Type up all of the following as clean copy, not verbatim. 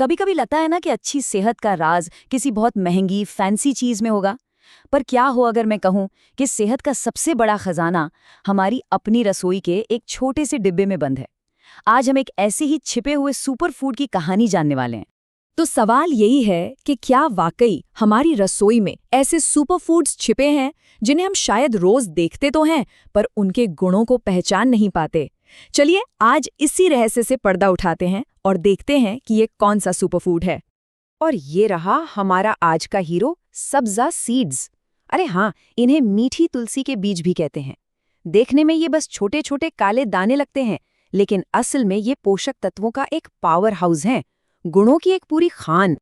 कभी कभी लगता है ना कि अच्छी सेहत का राज किसी बहुत महंगी फैंसी चीज में होगा। पर क्या हो अगर मैं कहूं कि सेहत का सबसे बड़ा खजाना हमारी अपनी रसोई के एक छोटे से डिब्बे में बंद है। आज हम एक ऐसे ही छिपे हुए सुपर फूड की कहानी जानने वाले हैं। तो सवाल यही है कि क्या वाकई हमारी रसोई में ऐसे सुपर फूड्स छिपे हैं जिन्हें हम शायद रोज देखते तो हैं पर उनके गुणों को पहचान नहीं पाते। चलिए आज इसी रहस्य से पर्दा उठाते हैं और देखते हैं कि ये कौन सा सुपर फूड है। और ये रहा हमारा आज का हीरो, सब्जा सीड्स। अरे हाँ, इन्हें मीठी तुलसी के बीज भी कहते हैं। देखने में ये बस छोटे छोटे काले दाने लगते हैं, लेकिन असल में ये पोषक तत्वों का एक पावर हाउस है, गुणों की एक पूरी खान।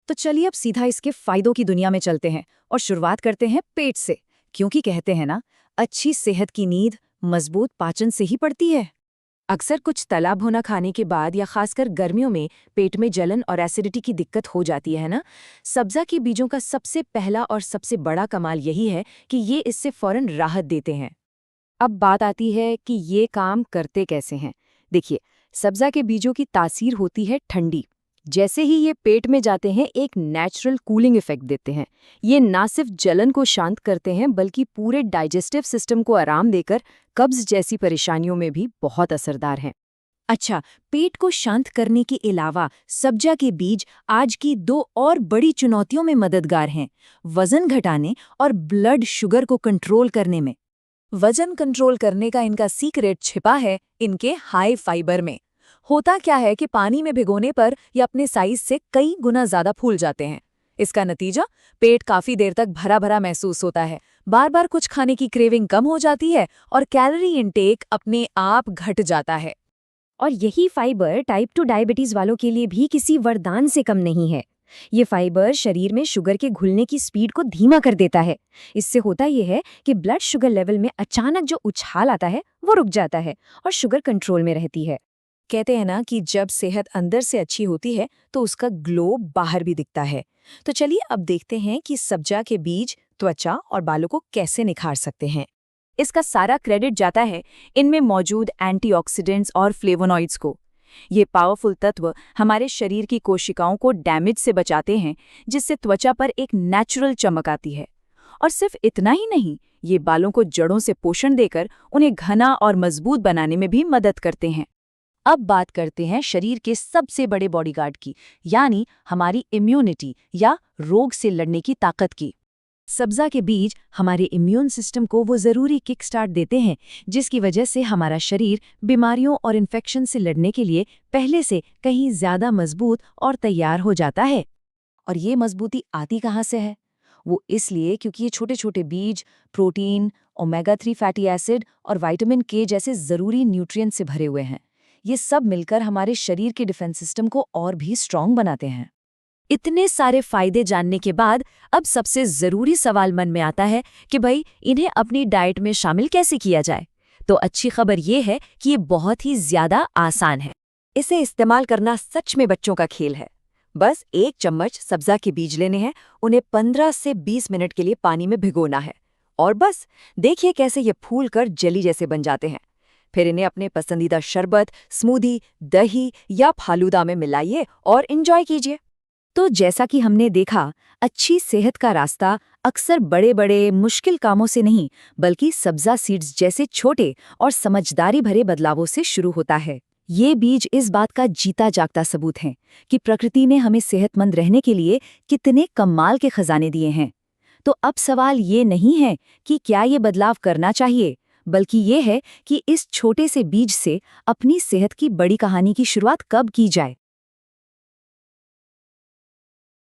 तो चलिए अब सीधा इसके फायदों की दुनिया में चलते हैं और शुरुआत करते हैं पेट से, क्योंकि कहते हैं ना, अच्छी सेहत की नींद मजबूत पाचन से ही पड़ती है। अक्सर कुछ तला भुना खाने के बाद या खासकर गर्मियों में पेट में जलन और एसिडिटी की दिक्कत हो जाती है ना। सब्जा के बीजों का सबसे पहला और सबसे बड़ा कमाल यही है कि ये इससे फौरन राहत देते हैं। अब बात आती है कि ये काम करते कैसे हैं। देखिए, सब्जा के बीजों की तासीर होती है ठंडी। जैसे ही ये पेट में जाते हैं एक नेचुरल कूलिंग इफेक्ट देते हैं। ये ना सिर्फ जलन को शांत करते हैं बल्कि पूरे डाइजेस्टिव सिस्टम को आराम देकर कब्ज जैसी परेशानियों में भी बहुत असरदार हैं। अच्छा, पेट को शांत करने के अलावा सब्जा के बीज आज की दो और बड़ी चुनौतियों में मददगार हैं, वजन घटाने और ब्लड शुगर को कंट्रोल करने में। वजन कंट्रोल करने का इनका सीक्रेट छिपा है इनके हाई फाइबर में। होता क्या है कि पानी में भिगोने पर ये अपने साइज से कई गुना ज्यादा फूल जाते हैं। इसका नतीजा, पेट काफी देर तक भरा भरा महसूस होता है, बार बार कुछ खाने की क्रेविंग कम हो जाती है और कैलोरी इंटेक अपने आप घट जाता है। और यही फाइबर टाइप 2 डायबिटीज वालों के लिए भी किसी वरदान से कम नहीं है। ये फाइबर शरीर में शुगर के घुलने की स्पीड को धीमा कर देता है। इससे होता यह है कि ब्लड शुगर लेवल में अचानक जो उछाल आता है वो रुक जाता है और शुगर कंट्रोल में रहती है। कहते हैं ना कि जब सेहत अंदर से अच्छी होती है तो उसका ग्लो बाहर भी दिखता है। तो चलिए अब देखते हैं कि सब्जा के बीज त्वचा और बालों को कैसे निखार सकते हैं। इसका सारा क्रेडिट जाता है इनमें मौजूद एंटीऑक्सीडेंट्स और फ्लेवोनॉइड्स को। ये पावरफुल तत्व हमारे शरीर की कोशिकाओं को डैमेज से बचाते हैं, जिससे त्वचा पर एक नेचुरल चमक आती है। और सिर्फ इतना ही नहीं, ये बालों को जड़ों से पोषण देकर उन्हें घना और मजबूत बनाने में भी मदद करते हैं। अब बात करते हैं शरीर के सबसे बड़े बॉडीगार्ड की, यानी हमारी इम्यूनिटी या रोग से लड़ने की ताकत की। सब्जा के बीज हमारे इम्यून सिस्टम को वो ज़रूरी किक स्टार्ट देते हैं जिसकी वजह से हमारा शरीर बीमारियों और इन्फेक्शन से लड़ने के लिए पहले से कहीं ज़्यादा मजबूत और तैयार हो जाता है। और ये मजबूती आती कहाँ से है? वो इसलिए क्योंकि ये छोटे छोटे बीज प्रोटीन, ओमेगा 3 फैटी एसिड और विटामिन के जैसे ज़रूरी न्यूट्रिएंट से भरे हुए हैं। ये सब मिलकर हमारे शरीर के डिफेंस सिस्टम को और भी स्ट्रांग बनाते हैं। इतने सारे फायदे जानने के बाद अब सबसे ज़रूरी सवाल मन में आता है कि भाई इन्हें अपनी डाइट में शामिल कैसे किया जाए। तो अच्छी खबर ये है कि ये बहुत ही ज़्यादा आसान है। इसे इस्तेमाल करना सच में बच्चों का खेल है। बस 1 चम्मच सब्जा के बीज लेने हैं, उन्हें 15 से 20 मिनट के लिए पानी में भिगोना है और बस देखिए कैसे ये फूल कर जेली जैसे बन जाते हैं। फिर इन्हें अपने पसंदीदा शरबत, स्मूदी, दही या फालूदा में मिलाइए और एंजॉय कीजिए। तो जैसा कि हमने देखा, अच्छी सेहत का रास्ता अक्सर बड़े बड़े मुश्किल कामों से नहीं बल्कि सब्जा सीड्स जैसे छोटे और समझदारी भरे बदलावों से शुरू होता है। ये बीज इस बात का जीता जागता सबूत हैं कि प्रकृति ने हमें सेहतमंद रहने के लिए कितने कमाल के खजाने दिए हैं। तो अब सवाल ये नहीं है कि क्या ये बदलाव करना चाहिए, बल्कि ये है कि इस छोटे से बीज से अपनी सेहत की बड़ी कहानी की शुरुआत कब की जाए।